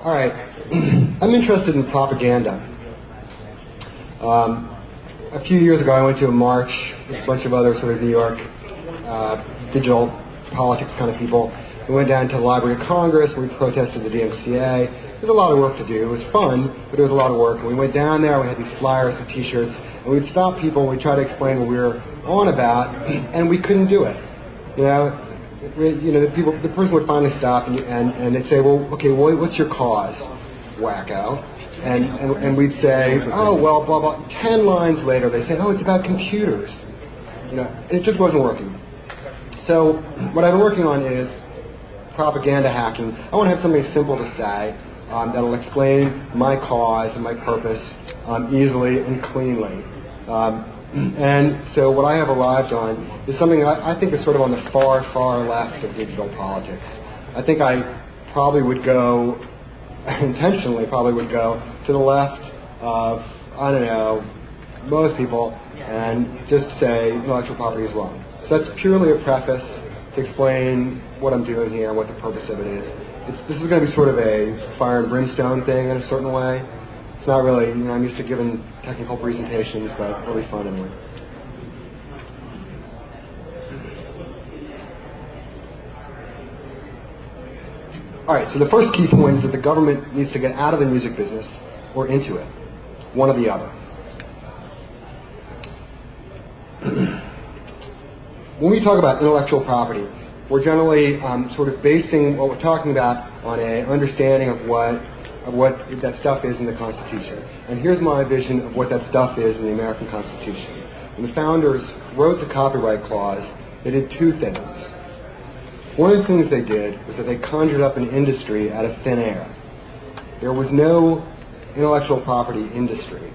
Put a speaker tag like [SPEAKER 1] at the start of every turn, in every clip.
[SPEAKER 1] All right. I'm interested in propaganda. A few years ago, I went to a march with a bunch of other sort of New York digital politics kind of people. We went down to the Library of Congress. We protested the DMCA. There was a lot of work to do. It was fun, but it was a lot of work. And we went down there. We had these flyers and T-shirts, and we'd stop people. and we'd try to explain what we were on about, and we couldn't do it. The person would finally stop, and they'd say, "Well, okay, what's your cause, wacko?" And we'd say, "Oh, well, blah blah." 10 lines later, they say, "Oh, it's about computers." And it just wasn't working. So what I've been working on is propaganda hacking. I want to have something simple to say that'll explain my cause and my purpose easily and cleanly. And so what I have arrived on is something I think is sort of on the far, far left of digital politics. I think I probably would go, intentionally probably would go to the left of, I don't know, most people, and just say intellectual property is wrong. So that's purely a preface to explain what I'm doing here and what the purpose of it is. This is going to be sort of a fire and brimstone thing in a certain way. It's not really, I'm used to giving technical presentations, but it'll be fun anyway. All right, so the first key point is that the government needs to get out of the music business or into it, one or the other. When we talk about intellectual property, we're generally sort of basing what we're talking about on an understanding of what that stuff is in the Constitution. And here's my vision of what that stuff is in the American Constitution. When the founders wrote the copyright clause, they did two things. One of the things they did was that they conjured up an industry out of thin air. There was no intellectual property industry,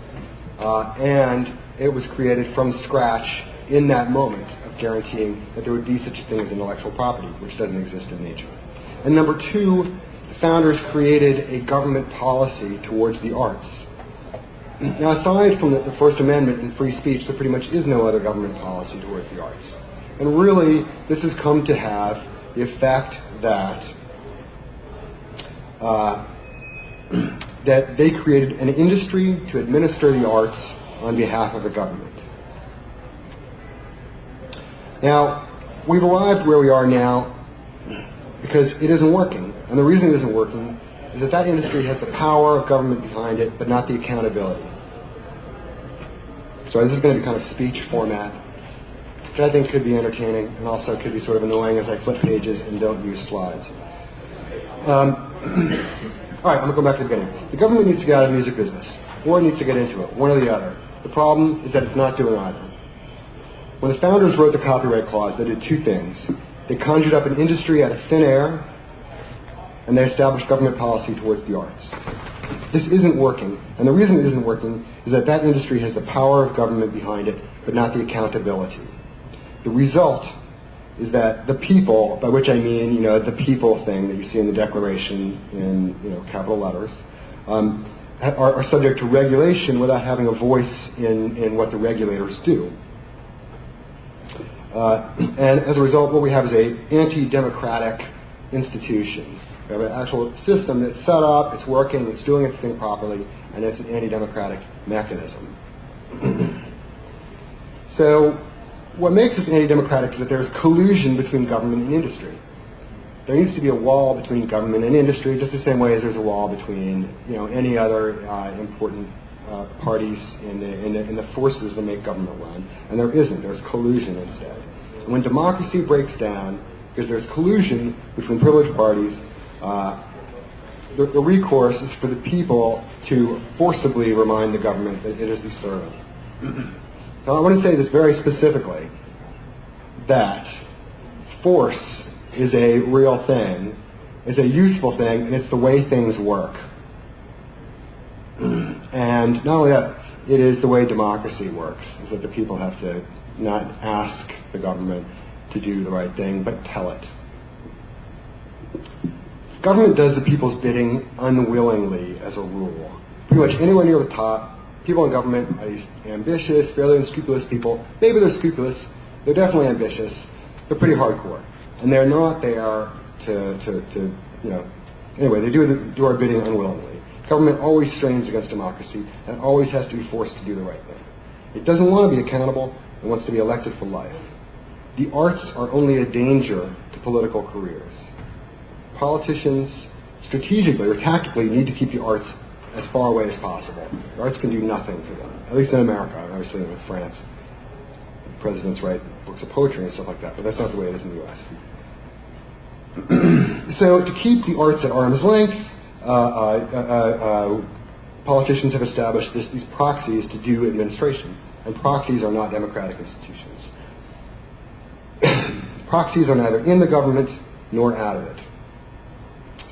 [SPEAKER 1] and it was created from scratch in that moment of guaranteeing that there would be such a thing as intellectual property, which doesn't exist in nature. And number two, the founders created a government policy towards the arts. Now, aside from the First Amendment and free speech, there pretty much is no other government policy towards the arts. And really, this has come to have the effect that that they created an industry to administer the arts on behalf of the government. Now, we've arrived where we are now because it isn't working. And the reason it isn't working is that that industry has the power of government behind it, but not the accountability. So this is going to be kind of speech format, which I think could be entertaining and also could be sort of annoying as I flip pages and don't use slides. All right, I'm going to go back to the beginning. The government needs to get out of the music business, or it needs to get into it, one or the other. The problem is that it's not doing either. When the founders wrote the copyright clause, they did two things. They conjured up an industry out of thin air, and they established government policy towards the arts. This isn't working, and the reason it isn't working is that that industry has the power of government behind it, but not the accountability. The result is that the people, by which I mean, the people thing that you see in the Declaration in capital letters, are subject to regulation without having a voice in what the regulators do. And as a result, what we have is an anti-democratic institution. We have an actual system that's set up, it's working, it's doing its thing properly, and it's an anti-democratic mechanism. So what makes this anti-democratic is that there's collusion between government and industry. There needs to be a wall between government and industry, just the same way as there's a wall between any other important parties in the forces that make government run, and there isn't. There's collusion instead. And when democracy breaks down, because there's collusion between privileged parties, the recourse is for the people to forcibly remind the government that it is the servant. Now I want to say this very specifically, that force is a real thing, it's a useful thing, and it's the way things work. And not only that, it is the way democracy works, is that the people have to not ask the government to do the right thing, but tell it. Government does the people's bidding unwillingly as a rule. Pretty much anywhere near the top, people in government are these ambitious, fairly unscrupulous people. Maybe they're scrupulous, they're definitely ambitious, they're pretty hardcore. And they're not there to anyway, they do our bidding unwillingly. Government always strains against democracy and always has to be forced to do the right thing. It doesn't want to be accountable. It wants to be elected for life. The arts are only a danger to political careers. Politicians, strategically or tactically, need to keep the arts as far away as possible. The arts can do nothing for them, at least in America. Obviously, in France, presidents write books of poetry and stuff like that, but that's not the way it is in the U.S. So to keep the arts at arm's length, politicians have established these proxies to do administration, and proxies are not democratic institutions. Proxies are neither in the government nor out of it.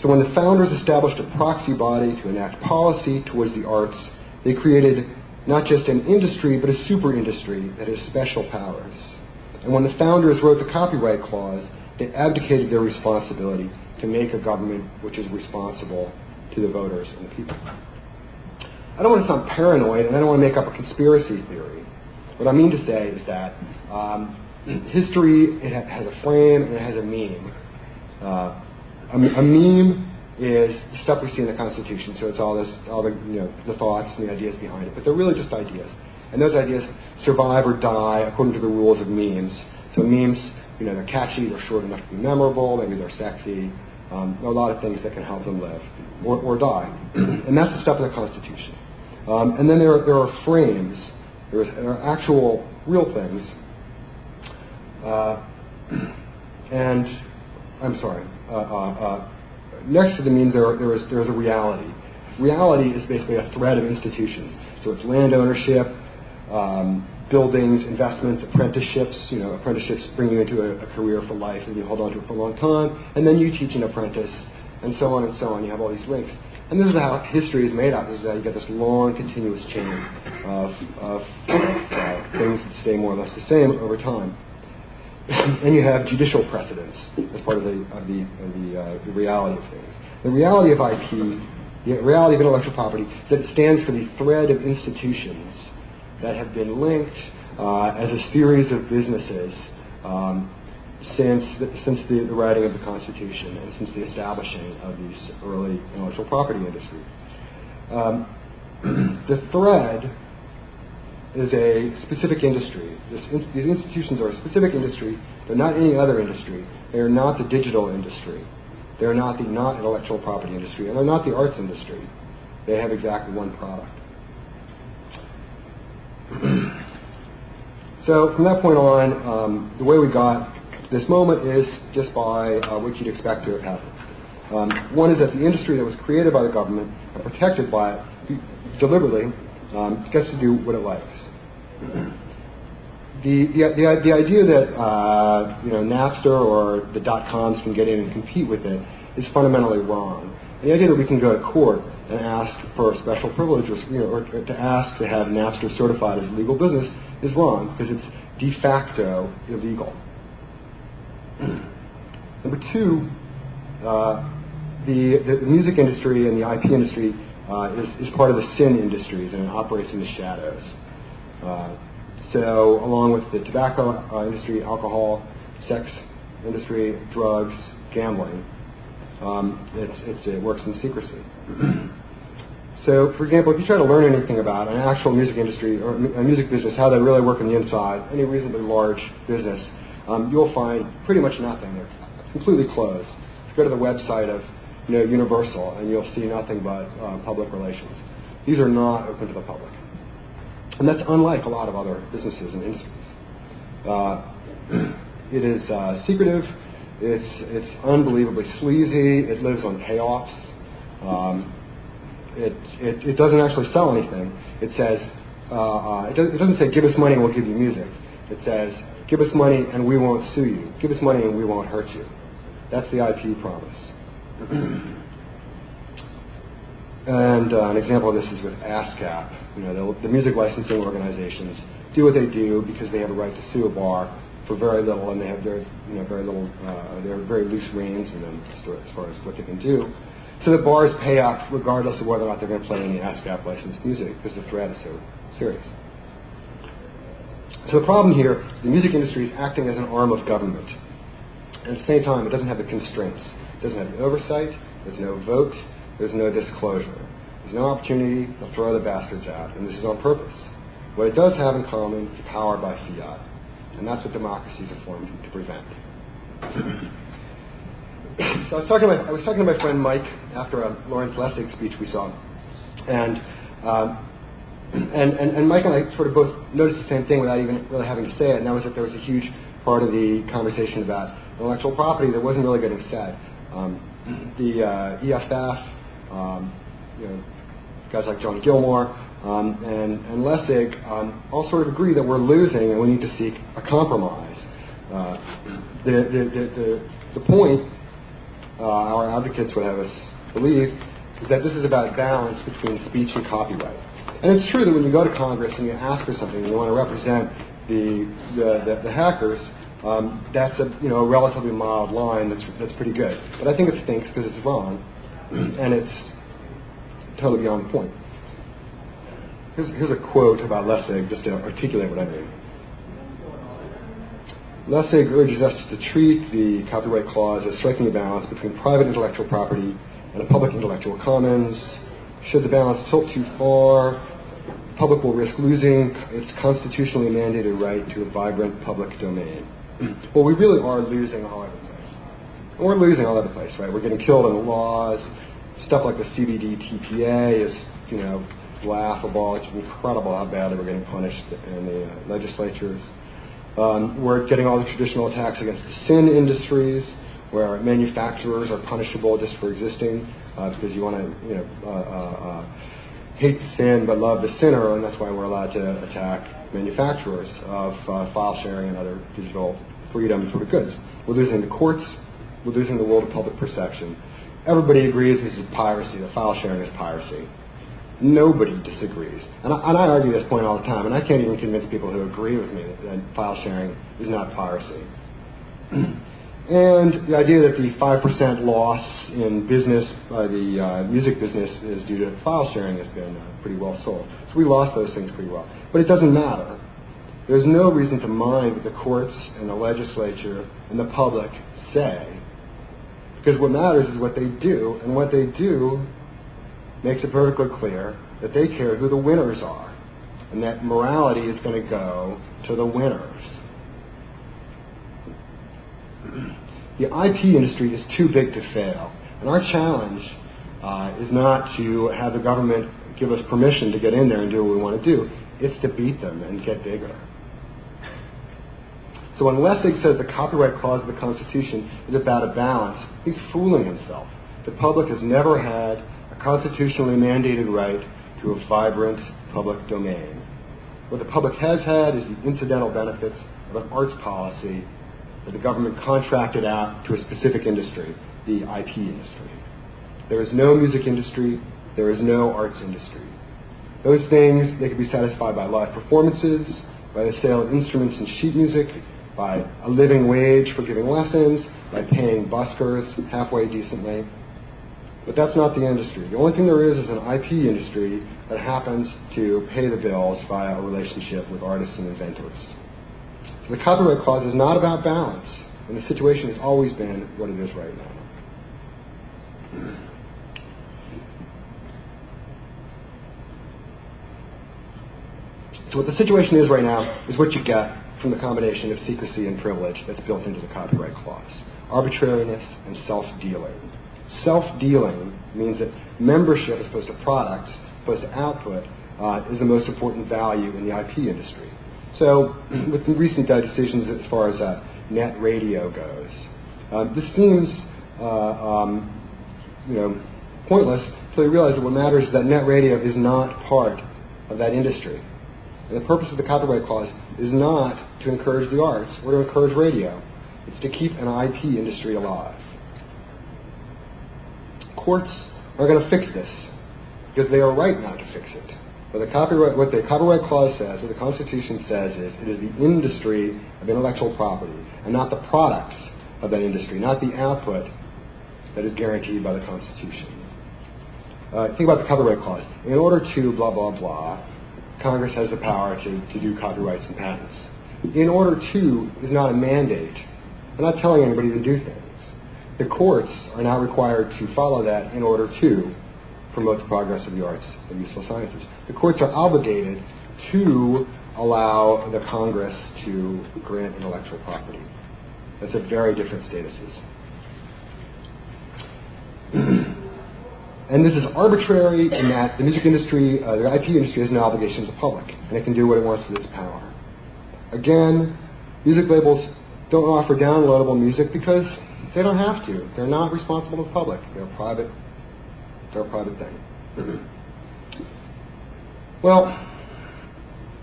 [SPEAKER 1] So when the founders established a proxy body to enact policy towards the arts, they created not just an industry, but a super industry that has special powers. And when the founders wrote the copyright clause, they abdicated their responsibility to make a government which is responsible to the voters and the people. I don't want to sound paranoid, and I don't want to make up a conspiracy theory. What I mean to say is that history, it has a frame and it has a meme. A meme is the stuff we see in the Constitution, so it's all the thoughts and the ideas behind it, but they're really just ideas. And those ideas survive or die according to the rules of memes. So memes, they're catchy, they're short enough to be memorable, maybe they're sexy. There are a lot of things that can help them live or die. And that's the stuff in the Constitution. And then there are frames. There are actual, real things. And I'm sorry. Next to the memes, there's a reality. Reality is basically a thread of institutions. So it's land ownership, buildings, investments, apprenticeships. Apprenticeships bring you into a career for life, and you hold on to it for a long time. And then you teach an apprentice, and so on and so on. You have all these links. And this is how history is made up. This is how you get this long, continuous chain of things that stay more or less the same over time. And you have judicial precedents as part of the reality of things. The reality of IP, the reality of intellectual property, is that it stands for the thread of institutions that have been linked as a series of businesses since the writing of the Constitution and since the establishing of these early intellectual property industries. The thread is a specific industry. These institutions are a specific industry. They're not any other industry. They are not the digital industry. They are not the intellectual property industry. And they're not the arts industry. They have exactly one product. So from that point on, the way we got to this moment is just by what you'd expect to have happened. One is that the industry that was created by the government and protected by it deliberately gets to do what it likes. The idea that Napster or the .coms can get in and compete with it is fundamentally wrong. And the idea that we can go to court and ask for a special privilege or to ask to have Napster certified as a legal business is wrong because it's de facto illegal. Number two, the music industry and the IP industry is part of the sin industries and it operates in the shadows. So along with the tobacco industry, alcohol, sex industry, drugs, gambling, it works in secrecy. So, for example, if you try to learn anything about an actual music industry or a music business, how they really work on the inside, any reasonably large business, you'll find pretty much nothing. They're completely closed. Just go to the website of Universal, and you'll see nothing but public relations. These are not open to the public. And that's unlike a lot of other businesses and industries. It is secretive. It's unbelievably sleazy. It lives on payoffs. It doesn't actually sell anything. It says it doesn't say give us money and we'll give you music. It says give us money and we won't sue you. Give us money and we won't hurt you. That's the IP promise. And an example of this is with ASCAP. The music licensing organizations do what they do because they have a right to sue a bar for very little, and they have very little. They have very loose reins in them as far as what they can do. So the bars pay up regardless of whether or not they're going to play any ASCAP licensed music because the threat is so serious. So the problem here, the music industry is acting as an arm of government. And at the same time, it doesn't have the constraints. It doesn't have the oversight, there's no vote, there's no disclosure. There's no opportunity to throw the bastards out, and this is on purpose. What it does have in common is power by fiat, and that's what democracies are formed to prevent. So I was talking to my friend Mike after a Lawrence Lessig speech we saw, and Mike and I sort of both noticed the same thing without even really having to say it, and that was that there was a huge part of the conversation about intellectual property that wasn't really getting said. The EFF, guys like John Gilmore and Lessig all sort of agree that we're losing and we need to seek a compromise. The point our advocates would have us believe is that this is about balance between speech and copyright. And it's true that when you go to Congress and you ask for something and you want to represent the hackers, that's a relatively mild line that's pretty good. But I think it stinks because it's wrong and it's totally beyond the point. Here's a quote about Lessig just to articulate what I mean. Lessig urges us to treat the copyright clause as striking a balance between private intellectual property and a public intellectual commons. Should the balance tilt too far, the public will risk losing its constitutionally mandated right to a vibrant public domain. Well, we really are losing all over the place. We're losing all over the place, right? We're getting killed in the laws. Stuff like the CBD TPA is, laughable. It's incredible how badly we're getting punished in the legislatures. We're getting all the traditional attacks against the sin industries, where manufacturers are punishable just for existing because you want to, hate the sin but love the sinner, and that's why we're allowed to attack manufacturers of file sharing and other digital freedom for the goods. We're losing the courts. We're losing the world of public perception. Everybody agrees this is piracy, that file sharing is piracy. Nobody disagrees. And I argue this point all the time, and I can't even convince people who agree with me that file sharing is not piracy. And the idea that the 5% loss in business by the music business is due to file sharing has been pretty well sold. So we lost those things pretty well. But it doesn't matter. There's no reason to mind what the courts and the legislature and the public say, because what matters is what they do, and what they do makes it perfectly clear that they care who the winners are, and that morality is going to go to the winners. The IP industry is too big to fail, and our challenge is not to have the government give us permission to get in there and do what we want to do. It's to beat them and get bigger. So when Lessig says the copyright clause of the Constitution is about a balance, he's fooling himself. The public has never had a constitutionally mandated right to a vibrant public domain. What the public has had is the incidental benefits of an arts policy that the government contracted out to a specific industry, the IP industry. There is no music industry, there is no arts industry. Those things, they can be satisfied by live performances, by the sale of instruments and sheet music, by a living wage for giving lessons, by paying buskers halfway decently. But that's not the industry. The only thing there is an IP industry that happens to pay the bills via a relationship with artists and inventors. So the copyright clause is not about balance, and the situation has always been what it is right now. So what the situation is right now is what you get from the combination of secrecy and privilege that's built into the copyright clause. Arbitrariness and self-dealing. Self-dealing means that membership as opposed to products, as opposed to output, is the most important value in the IP industry. So with the recent decisions as far as net radio goes, this seems pointless until you realize that what matters is that net radio is not part of that industry. And the purpose of the copyright clause is not to encourage the arts or to encourage radio. It's to keep an IP industry alive. Courts are going to fix this because they are right not to fix it. But what the copyright clause says, what the Constitution says is it is the industry of intellectual property and not the products of that industry, not the output that is guaranteed by the Constitution. Think about the copyright clause. In order to blah, blah, blah, Congress has the power to do copyrights and patents. In order to is not a mandate. We're not telling anybody to do things. the courts are not required to follow that in order to promote the progress of the arts and useful sciences. The courts are obligated to allow the Congress to grant intellectual property. That's a very different statuses. And this is arbitrary in that the music industry, the IP industry has an obligation to the public, and it can do what it wants with its power. Again, music labels don't offer downloadable music because they don't have to. They're not responsible to the public. They're private. They're a private thing. Well,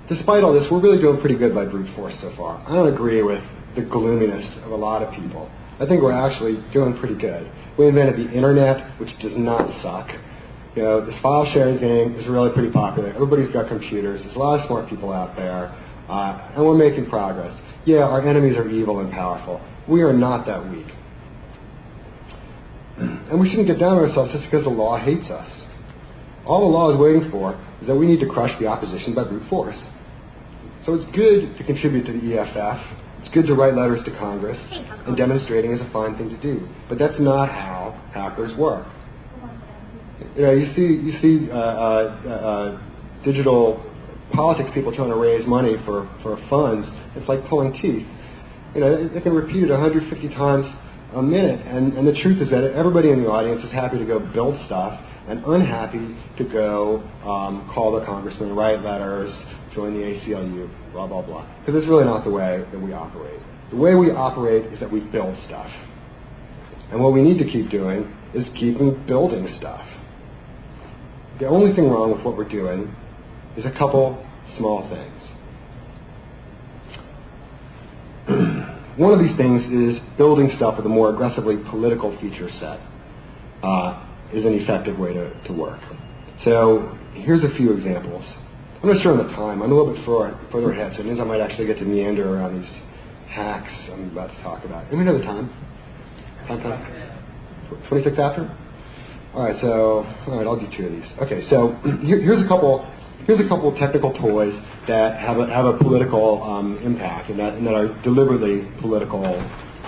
[SPEAKER 1] despite all this, we're really doing pretty good by brute force so far. I don't agree with the gloominess of a lot of people. I think we're actually doing pretty good. We invented the internet, which does not suck. You know, this file sharing thing is really pretty popular. Everybody's got computers. There's a lot of smart people out there, and we're making progress. Yeah, our enemies are evil and powerful. We are not that weak. And we shouldn't get down on ourselves just because the law hates us. All the law is waiting for is that we need to crush the opposition by brute force. So it's good to contribute to the EFF. It's good to write letters to Congress, and demonstrating is a fine thing to do. But that's not how hackers work. You know, you see digital politics people trying to raise money for funds. It's like pulling teeth. You know, they can repeat it 150 times a minute, and the truth is that everybody in the audience is happy to go build stuff and unhappy to go call the congressman, write letters, join the ACLU, blah, blah, blah. Because it's really not the way that we operate. The way we operate is that we build stuff. And what we need to keep doing is keeping building stuff. The only thing wrong with what we're doing is a couple small things. One of these things is building stuff with a more aggressively political feature set is an effective way to work. So here's a few examples. I'm not sure on the time. I'm a little bit further ahead, so it means I might actually get to meander around these hacks I'm about to talk about. Any other time? 26 after? All right, I'll do two of these. Okay, so here's a couple technical toys that have a political impact and that are deliberately political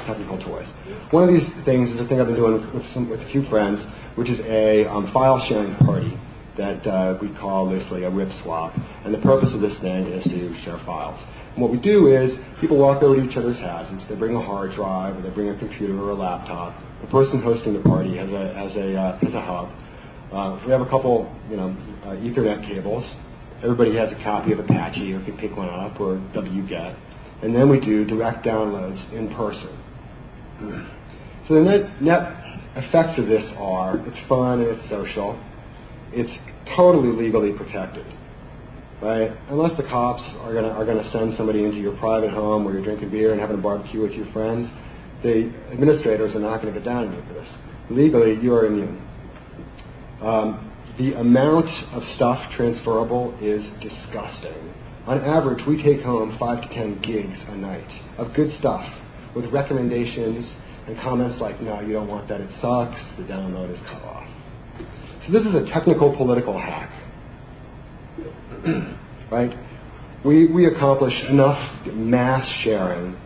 [SPEAKER 1] technical toys. One of these things is a thing I've been doing with a few friends, which is a file sharing party that we call loosely a whip swap. And the purpose of this thing is to share files. And what we do is people walk over to each other's houses. They bring a hard drive, or they bring a computer or a laptop. The person hosting the party has a hub. We have a couple, Ethernet cables. Everybody has a copy of Apache, or can pick one up, or wget. And then we do direct downloads in person. So the net effects of this are, it's fun and it's social. It's totally legally protected, right? Unless the cops are gonna send somebody into your private home where you're drinking beer and having a barbecue with your friends, the administrators are not going to get down on you for this. Legally, you are immune. The amount of stuff transferable is disgusting. On average, we take home 5 to 10 gigs a night of good stuff with recommendations and comments like, no, you don't want that, it sucks, the download is cut off. So this is a technical political hack, right? We accomplish enough mass sharing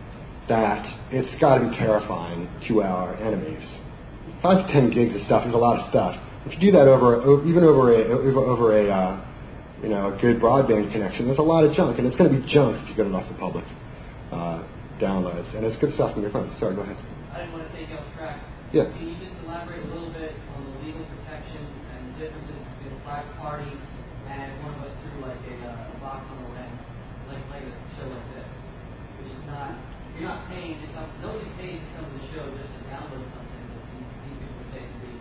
[SPEAKER 1] that it's got to be terrifying to our enemies. 5 to 10 gigs of stuff is a lot of stuff. If you do that even over a good broadband connection, there's a lot of junk, and it's going to be junk if you get it off the public downloads, and it's good stuff from your phone. Sorry, go ahead.
[SPEAKER 2] I didn't want to take you off track.
[SPEAKER 1] Yeah.
[SPEAKER 2] Can you just elaborate a little bit on the legal protections and the differences between a private party and one of us through like a box on the web, like a show like this, which is not, you're not paying to come, nobody pays to come to the show just to download something that these people say to be,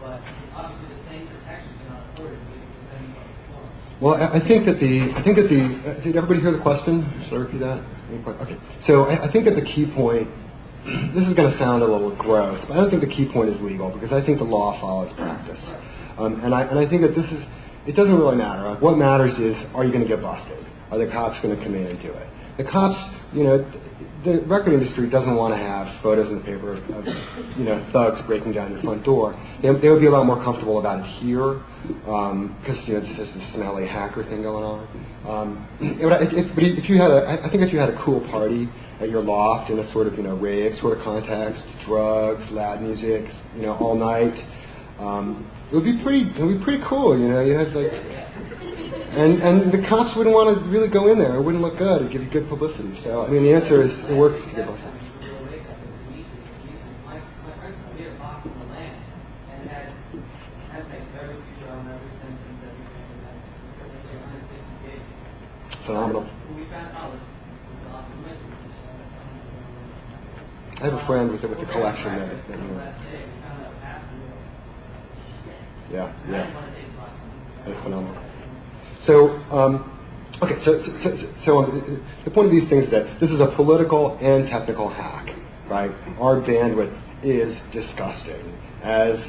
[SPEAKER 2] but obviously the same protections are not afforded to people sending up the form.
[SPEAKER 1] Well, I think that did everybody hear the question? Should I repeat that? Okay. So I think that the key point, this is going to sound a little gross, but I don't think the key point is legal, because I think the law follows practice. And I think that it doesn't really matter. What matters is, are you going to get busted? Are the cops going to come in and do it? The cops, the record industry doesn't want to have photos in the paper of thugs breaking down your front door. They would be a lot more comfortable about it here because this is the smelly hacker thing going on. But if you had I think if you had a cool party at your loft in a sort of rave sort of context, drugs, loud music, all night, it would be pretty cool. You had like. And the cops wouldn't want to really go in there. It wouldn't look good. It'd give you good publicity. So, I mean, the answer is it works to get publicity.
[SPEAKER 2] My friends put me a box on the land and had like very few every since and everything.
[SPEAKER 1] Phenomenal.
[SPEAKER 2] We found out it was awesome.
[SPEAKER 1] I have a friend with the collection that Yeah. That's phenomenal. So, okay, so the point of these things is that this is a political and technical hack, right? Our bandwidth is disgusting. As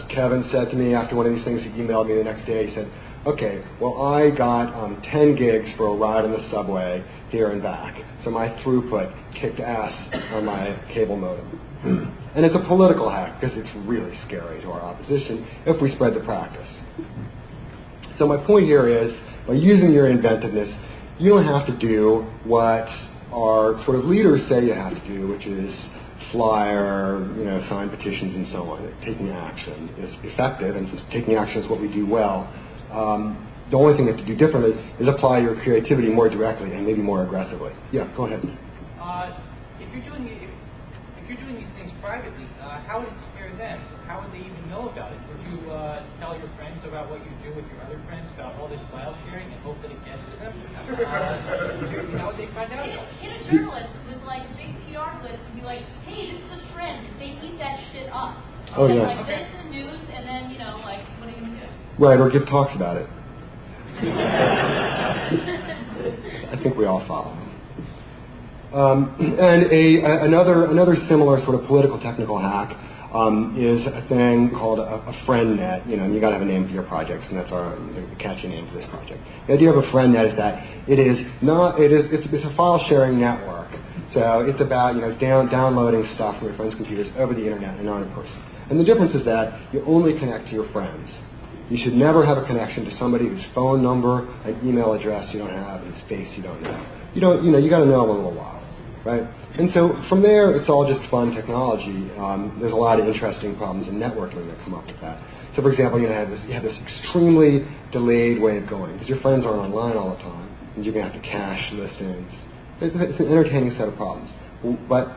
[SPEAKER 1] Kevin said to me after one of these things, he emailed me the next day, he said, okay, well, I got 10 gigs for a ride on the subway here and back, so my throughput kicked ass on my cable modem. And it's a political hack because it's really scary to our opposition if we spread the practice. So my point here is, by using your inventiveness, you don't have to do what our sort of leaders say you have to do, which is flyer, sign petitions and so on. Taking action is effective, and since taking action is what we do well, the only thing you have to do differently is apply your creativity more directly and maybe more aggressively. Yeah, go ahead.
[SPEAKER 3] If you're doing these things privately, how would it scare them? How would they even know about it? Would you tell your friends about what you do with your other friends about all this file sharing and hope that it gets to them? How would they find out about it?
[SPEAKER 4] In a journalist with like a big PR list and be like, hey, this is a trend. They eat that shit up.
[SPEAKER 1] Oh, yeah.
[SPEAKER 4] Like this is news, and then like what are you gonna do?
[SPEAKER 1] Right, or give talks about it. I think we all follow. And another similar sort of political technical hack is a thing called a friend net. And you got to have a name for your projects, and that's the catchy name for this project. The idea of a friend net is that it's a file sharing network. So it's about downloading stuff from your friends' computers over the internet and not in person. And the difference is that you only connect to your friends. You should never have a connection to somebody whose phone number and email address you don't have and whose face you don't know. You got to know them a little while, right? And so from there, it's all just fun technology. There's a lot of interesting problems in networking that come up with that. So for example, you have this extremely delayed way of going because your friends aren't online all the time, and you're going to have to cache listings. It's an entertaining set of problems. But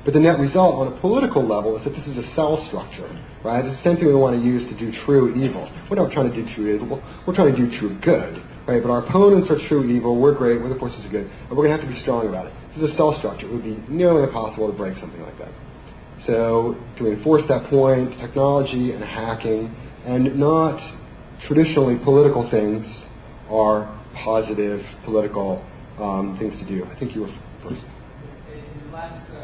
[SPEAKER 1] the net result on a political level is that this is a cell structure, right? It's the same thing we want to use to do true evil. We're not trying to do true evil. We're trying to do true good, right? But our opponents are true evil. We're great. We're the forces of good. And we're going to have to be strong about it. This is a cell structure. It would be nearly impossible to break something like that. So to reinforce that point, technology and hacking and not traditionally political things are positive political things to do. I think you were first.
[SPEAKER 2] In the last 6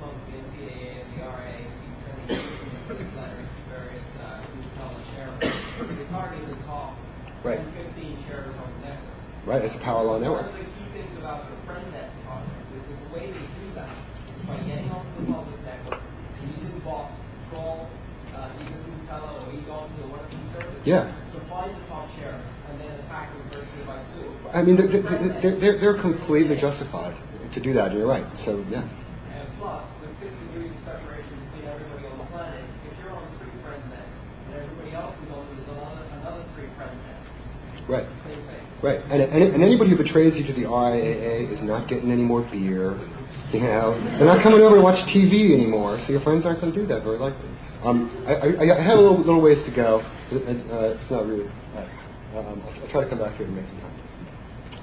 [SPEAKER 2] months, the NCAA and the RA have been sending letters to various retail shareholders. They're targeting the top 10, 15 shareholders on the network.
[SPEAKER 1] Right, it's a power law network.
[SPEAKER 2] One of the key things about the FriendNet project is that the way they do that is by getting onto the public network and using bots to call either Nutella or Egon to one of these services to find the top shares and then attack them virtually by suit.
[SPEAKER 1] I mean, they're completely justified to do that. You're right. So yeah.
[SPEAKER 2] And plus, with 6 degrees of separation between everybody on the planet, if you're on a free FriendNet and everybody else is on another free FriendNet,
[SPEAKER 1] right.
[SPEAKER 2] same thing.
[SPEAKER 1] Right, and anybody who betrays you to the RIAA is not getting any more beer. They're not coming over to watch TV anymore. So your friends aren't going to do that very likely. I have a little ways to go. It's not really. I'll try to come back here and make some time.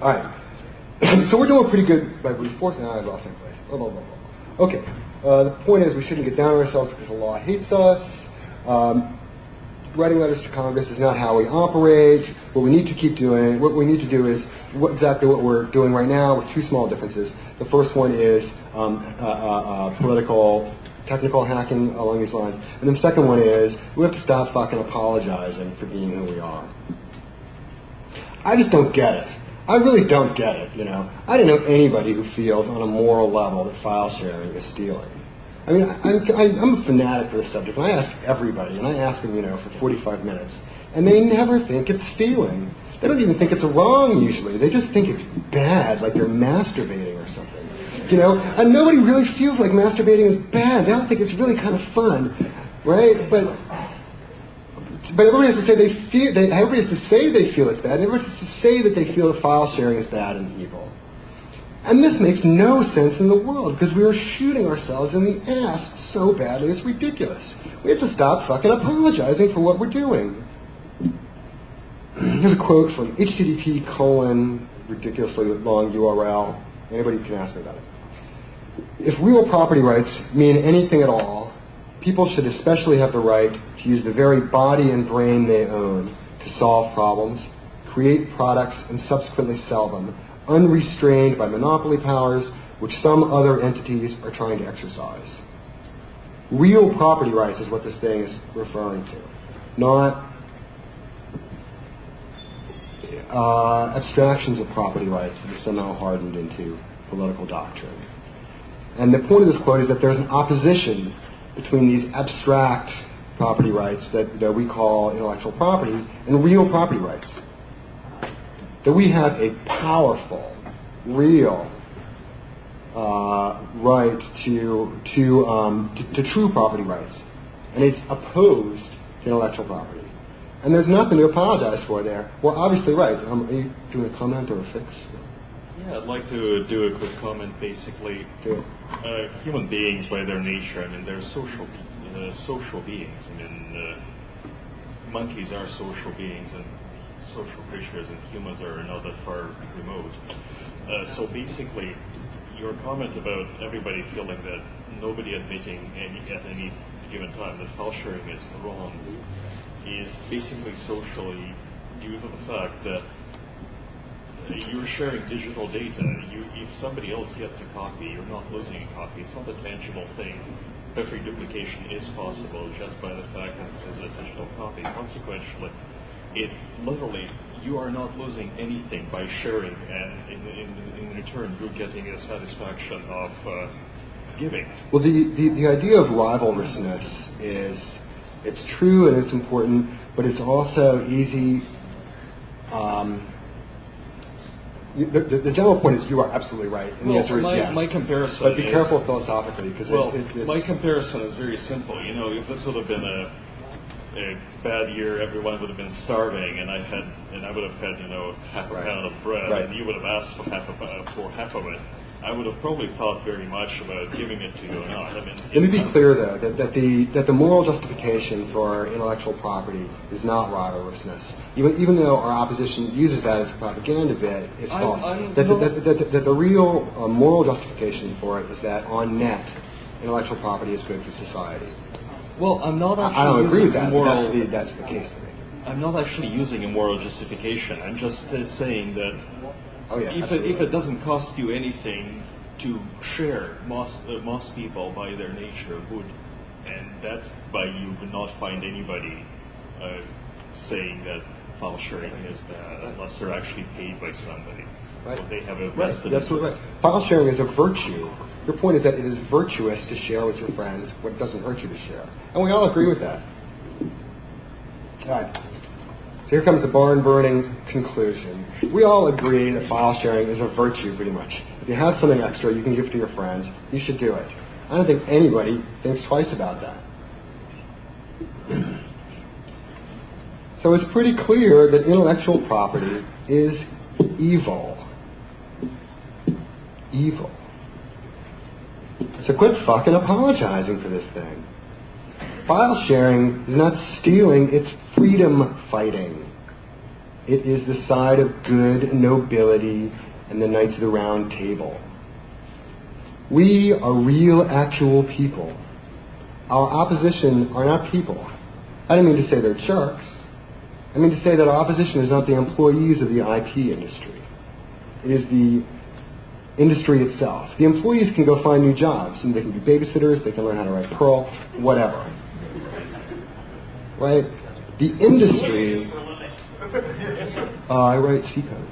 [SPEAKER 1] All right. So we're doing pretty good by reinforcing. I lost my place. Blah, blah, blah, blah. Okay. The point is we shouldn't get down on ourselves because the law hates us. Writing letters to Congress is not how we operate. What we need to keep doing, what we need to do is exactly what we're doing right now with 2 small differences. The first one is political, technical hacking along these lines. And the second one is we have to stop fucking apologizing for being who we are. I just don't get it. I really don't get it, you know. I don't know anybody who feels on a moral level that file sharing is stealing. I mean, I'm a fanatic for this subject, and I ask everybody, and I ask them, you know, for 45 minutes, and they never think it's stealing. They don't even think it's wrong, usually. They just think it's bad, like they're masturbating or something. You know, and nobody really feels like masturbating is bad. They don't think it's really kind of fun, right? But everybody has to say everybody has to say they feel it's bad, and everybody has to say that they feel that file sharing is bad and evil. And this makes no sense in the world, because we are shooting ourselves in the ass so badly it's ridiculous. We have to stop fucking apologizing for what we're doing. Here's a quote from http:// ridiculously long URL. Anybody can ask me about it. If real property rights mean anything at all, people should especially have the right to use the very body and brain they own to solve problems, create products, and subsequently sell them, unrestrained by monopoly powers which some other entities are trying to exercise. Real property rights is what this thing is referring to, not abstractions of property rights that are somehow hardened into political doctrine. And the point of this quote is that there's an opposition between these abstract property rights that we call intellectual property and real property rights. That we have a powerful, real right to true property rights, and it's opposed to intellectual property. And there's nothing to apologize for there. We're obviously right. Are you doing a comment or a fix?
[SPEAKER 5] Yeah, I'd like to do a quick comment. Basically, human beings, by their nature, I mean, they're social beings. I mean, monkeys are social beings and social creatures, and humans are not that far remote. So basically, your comment about everybody feeling that nobody admitting at any given time that file sharing is wrong is basically socially due to the fact that you're sharing digital data. If somebody else gets a copy, you're not losing a copy. It's not a tangible thing. Perfect duplication is possible just by the fact that it is a digital copy. Consequently, it literally, you are not losing anything by sharing, and in return, you're getting a satisfaction of giving. Well,
[SPEAKER 1] the idea of rivalrousness is, it's true and it's important, but it's also easy. The general point is you are absolutely right, and the answer is yes.
[SPEAKER 5] My comparison
[SPEAKER 1] but be careful philosophically, because
[SPEAKER 5] my comparison is very simple. You know, if this would have been a bad year, everyone would have been starving, and I would have had, you know, half a pound of bread, and you would have asked for half of it. I would have probably thought very much about giving it to you or not. I mean,
[SPEAKER 1] let me be clear, though, that the moral justification for intellectual property is not rivalrousness. Even though our opposition uses that as a propaganda bit, it's false. That the real moral justification for it is that on net, intellectual property is good for society.
[SPEAKER 5] Well, I'm not actually
[SPEAKER 1] I don't agree with that,
[SPEAKER 5] moral,
[SPEAKER 1] but that's the case to me.
[SPEAKER 5] I'm not actually using a moral justification. I'm just saying that if it doesn't cost you anything to share, most people by their nature would, and that's why you would not find anybody saying that file sharing is bad unless they're actually paid by somebody.
[SPEAKER 1] Right.
[SPEAKER 5] Or they have a vested
[SPEAKER 1] That's right. File sharing is a virtue. Your point is that it is virtuous to share with your friends what it doesn't hurt you to share. And we all agree with that. All right. So here comes the barn-burning conclusion. We all agree that file sharing is a virtue, pretty much. If you have something extra you can give to your friends, you should do it. I don't think anybody thinks twice about that. So it's pretty clear that intellectual property is evil. Evil. So quit fucking apologizing for this thing. File sharing is not stealing, it's freedom fighting. It is the side of good nobility and the Knights of the Round Table. We are real, actual people. Our opposition are not people. I don't mean to say they're sharks. I mean to say that our opposition is not the employees of the IP industry. It is the industry itself. The employees can go find new jobs, and they can be babysitters, they can learn how to write Perl, whatever. Right? The industry... I write C code.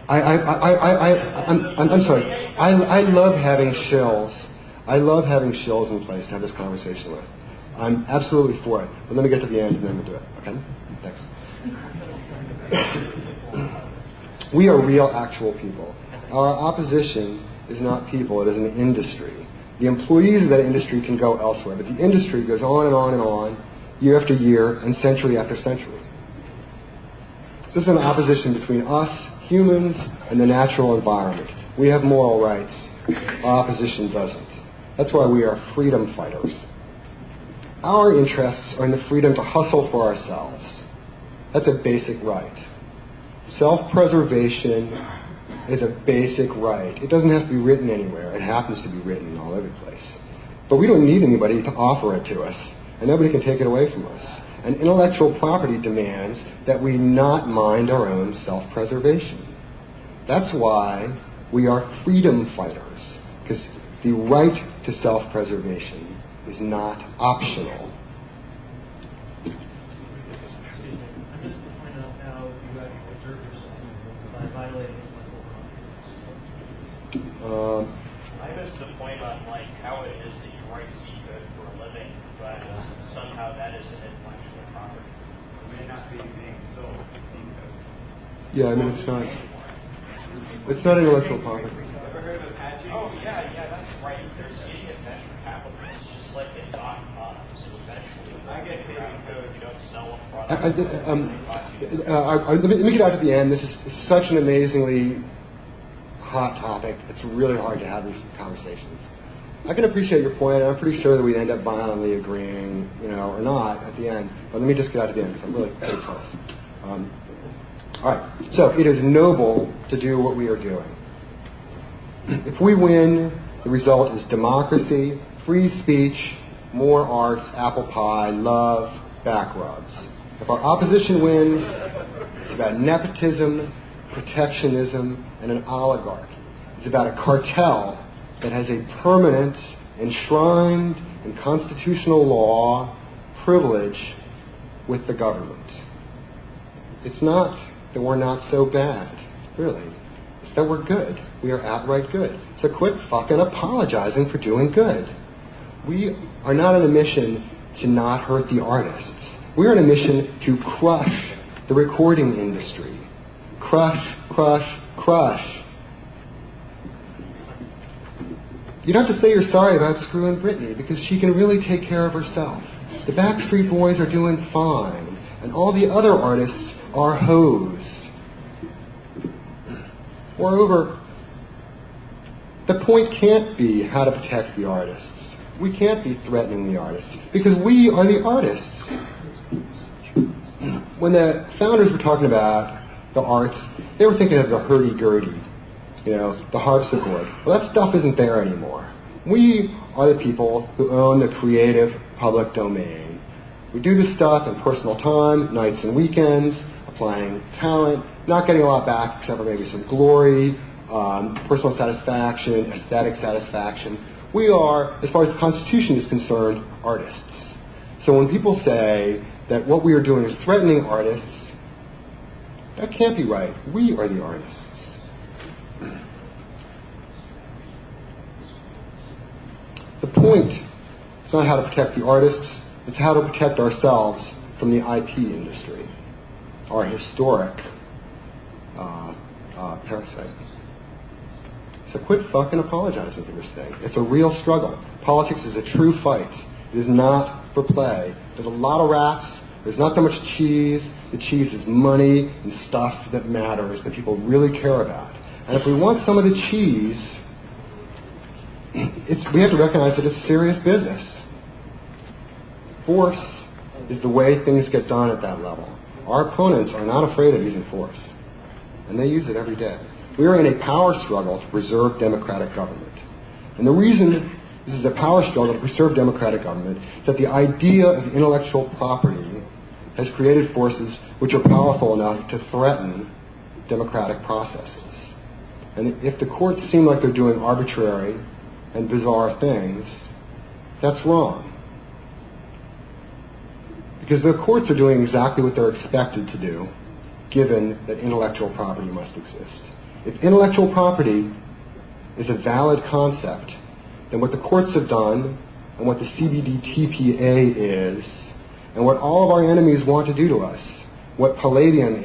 [SPEAKER 1] I'm sorry. I love having shills. I love having shills in place to have this conversation with. I'm absolutely for it. But let me get to the end and then we'll do it. Okay? Thanks. We are real, actual people. Our opposition is not people. It is an industry. The employees of that industry can go elsewhere, but the industry goes on and on and on, year after year and century after century. This is an opposition between us, humans, and the natural environment. We have moral rights. Our opposition doesn't. That's why we are freedom fighters. Our interests are in the freedom to hustle for ourselves. That's a basic right. Self-preservation is a basic right. It doesn't have to be written anywhere. It happens to be written all over the place. But we don't need anybody to offer it to us, and nobody can take it away from us. And intellectual property demands that we not mind our own self-preservation. That's why we are freedom fighters, because the right to self-preservation is not optional.
[SPEAKER 2] I'm just to point out how you actually observe yourself by violating intellectual property.
[SPEAKER 6] I missed the point on like how it is that you write secret for a living, but somehow that is an intellectual property. It may not be being so secret.
[SPEAKER 1] Yeah, I mean, it's not intellectual property.
[SPEAKER 6] Ever heard of Apache? Oh yeah, that's right. They're seeing it venture capital. It's just like they dot products. So eventually, I get paid code. You don't sell a product.
[SPEAKER 1] Let me get out at the end. This is such an amazingly hot topic. It's really hard to have these conversations. I can appreciate your point, and I'm pretty sure that we'd end up violently agreeing, or not at the end. But let me just get out at the end because I'm really pretty close. All right. So it is noble to do what we are doing. If we win, the result is democracy, free speech, more arts, apple pie, love, back rubs. If our opposition wins, it's about nepotism, protectionism, and an oligarchy. It's about a cartel that has a permanent, enshrined in constitutional law privilege with the government. It's not that we're not so bad, really. It's that we're good. We are outright good. So quit fucking apologizing for doing good. We are not on a mission to not hurt the artists. We are on a mission to crush the recording industry. Crush, crush, crush. You don't have to say you're sorry about screwing Britney because she can really take care of herself. The Backstreet Boys are doing fine, and all the other artists are hosed. Moreover, the point can't be how to protect the artists. We can't be threatening the artists because we are the artists. When the founders were talking about the arts, they were thinking of the hurdy-gurdy, the harpsichord. Well, that stuff isn't there anymore. We are the people who own the creative public domain. We do this stuff in personal time, nights and weekends, applying talent, not getting a lot back except for maybe some glory, personal satisfaction, aesthetic satisfaction. We are, as far as the Constitution is concerned, artists. So when people say that what we are doing is threatening artists, that can't be right. We are the artists. The point is not how to protect the artists, it's how to protect ourselves from the IP industry, our historic parasite. So quit fucking apologizing for this thing. It's a real struggle. Politics is a true fight. It is not for play. There's a lot of rats. There's not that much cheese. The cheese is money and stuff that matters, that people really care about. And if we want some of the cheese, we have to recognize that it's serious business. Force is the way things get done at that level. Our opponents are not afraid of using force, and they use it every day. We are in a power struggle to preserve democratic government. And the reason this is a power struggle to preserve democratic government is that the idea of intellectual property has created forces which are powerful enough to threaten democratic processes. And if the courts seem like they're doing arbitrary and bizarre things, that's wrong. Because the courts are doing exactly what they're expected to do, given that intellectual property must exist. If intellectual property is a valid concept, then what the courts have done and what the CBDTPA is and what all of our enemies want to do to us, what Palladium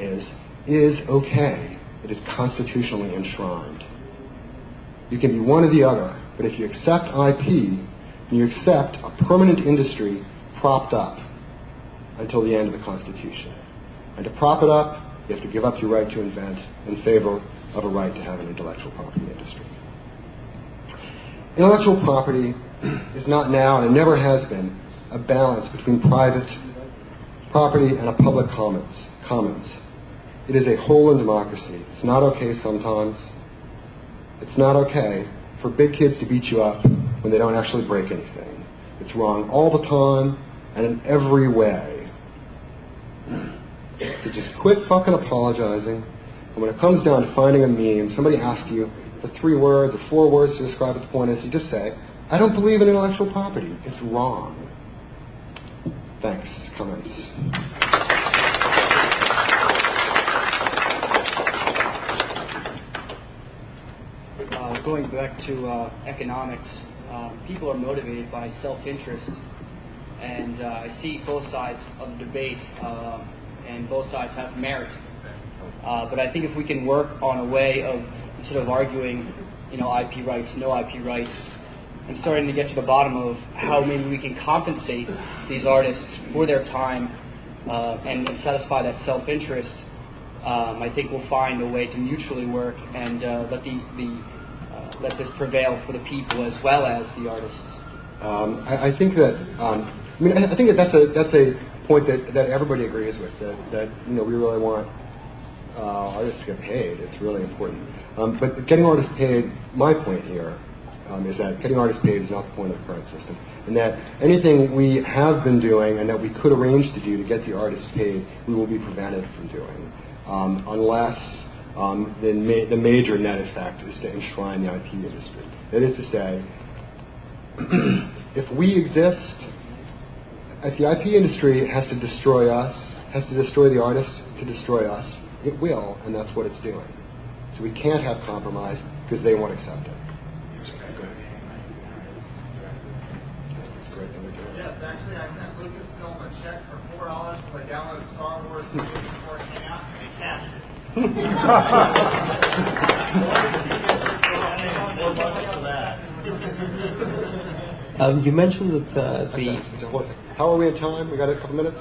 [SPEAKER 1] is okay. It is constitutionally enshrined. You can be one or the other, but if you accept IP, then you accept a permanent industry propped up until the end of the Constitution. And to prop it up, you have to give up your right to invent in favor of a right to have an intellectual property industry. Intellectual property is not now, and it never has been, a balance between private property and a public commons. It is a whole in democracy. It's not okay sometimes. It's not okay for big kids to beat you up when they don't actually break anything. It's wrong all the time and in every way. So just quit fucking apologizing. And when it comes down to finding a meme, somebody asks you for 3 words or 4 words to describe what the point is, you just say, I don't believe in intellectual property. It's wrong. Thanks. Comments?
[SPEAKER 7] Going back to economics, people are motivated by self-interest, and I see both sides of the debate, and both sides have merit. But I think if we can work on a way of, instead of arguing, IP rights, no IP rights, and starting to get to the bottom of how maybe we can compensate these artists for their time and satisfy that self-interest, I think we'll find a way to mutually work and let this prevail for the people as well as the artists.
[SPEAKER 1] I think that I think that that's a point that everybody agrees with. That we really want artists to get paid. It's really important. But getting artists paid, my point here is that getting artists paid is not the point of the current system, and that anything we have been doing and that we could arrange to do to get the artists paid, we will be prevented from doing, unless the major net effect is to enshrine the IP industry. That is to say, if we exist, if the IP industry has to destroy us, has to destroy the artists to destroy us, it will, and that's what it's doing. So we can't have compromise because they won't accept it.
[SPEAKER 8] Yes, actually, I sent Lucasfilm a check for $4 so I downloaded Star Wars movies before it came out, and they cashed it.
[SPEAKER 9] You mentioned that
[SPEAKER 1] How are we in time? We got a couple minutes?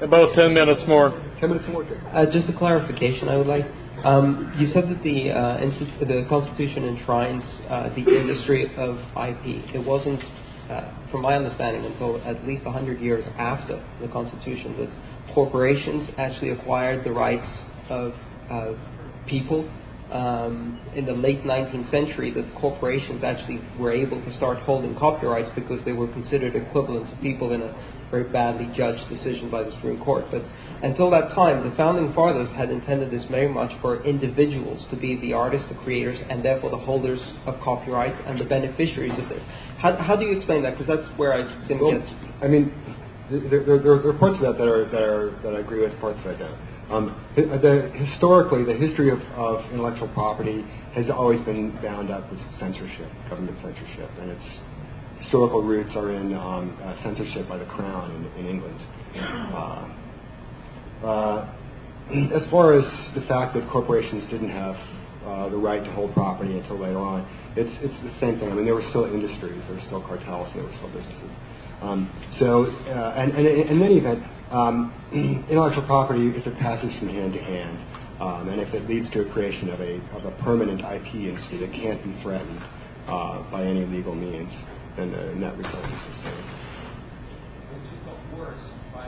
[SPEAKER 5] About 10 minutes more.
[SPEAKER 1] 10 minutes more, okay.
[SPEAKER 9] just a clarification I would like. You said that the Constitution enshrines the industry of IP. It wasn't, from my understanding, until at least 100 years after the Constitution that corporations actually acquired the rights of people. In the late 19th century, that corporations actually were able to start holding copyrights because they were considered equivalent to people in a very badly judged decision by the Supreme Court. But until that time, the Founding Fathers had intended this very much for individuals to be the artists, the creators, and therefore the holders of copyright and the beneficiaries of this. How do you explain that? Because that's where I didn't get.
[SPEAKER 1] I mean, there are parts of that that I agree with, parts that I don't. Historically, the history of intellectual property has always been bound up with censorship, government censorship, and its historical roots are in censorship by the Crown in England. As far as the fact that corporations didn't have the right to hold property until later on, it's the same thing. I mean, there were still industries, there were still cartels, there were still businesses. And in any event, intellectual property, if it passes from hand to hand, and if it leads to a creation of a permanent IP industry that can't be threatened by any legal means, then the net result is the same.
[SPEAKER 8] It just got worse by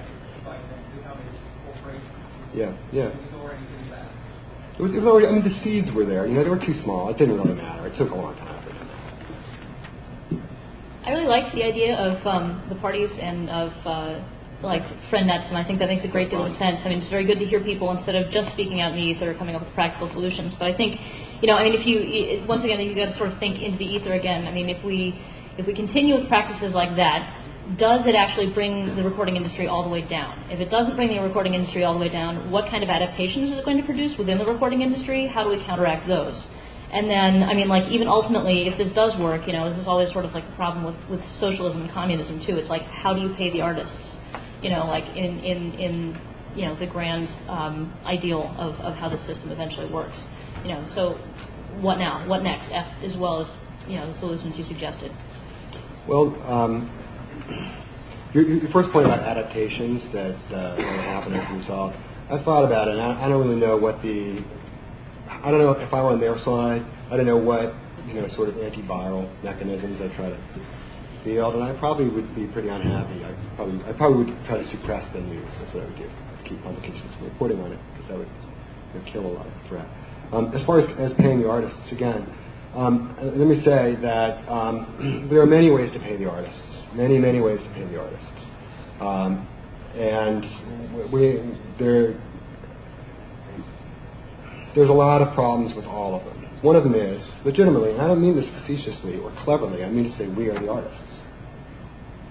[SPEAKER 8] becoming corporations.
[SPEAKER 1] Yeah.
[SPEAKER 8] It was already pretty bad.
[SPEAKER 1] It was already, I mean, the seeds were there. They were too small. It didn't really matter. It took a long time for it to matter.
[SPEAKER 4] I really like the idea of the parties and of like friend nets, and I think that makes a great deal of sense. I mean, it's very good to hear people instead of just speaking out in the ether, coming up with practical solutions. But I think, if you once again, you got to sort of think into the ether again. I mean, if we continue with practices like that, does it actually bring the recording industry all the way down? If it doesn't bring the recording industry all the way down, what kind of adaptations is it going to produce within the recording industry? How do we counteract those? And then, I mean, like, even ultimately, if this does work, you know, this is always sort of like the problem with socialism and communism, too. It's like, how do you pay the artists? You know, like, in you know, the grand ideal of how the system eventually works. You know, so what now? What next? As well as, you know, the solutions you suggested.
[SPEAKER 1] Well, your first point about adaptations that happen as a result, I thought about it, and I don't really know what I don't know if I were on their side, I don't know what, you know, sort of antiviral mechanisms I try to field, and I probably would be pretty unhappy. I probably would try to suppress the news. That's what I would do. Keep publications from reporting on it, because that would, you know, kill a lot of threat. As far as paying the artists, again, let me say that there are many ways to pay the artists. Many, many ways to pay the artists. And there's a lot of problems with all of them. One of them is, legitimately, and I don't mean this facetiously or cleverly, I mean to say we are the artists.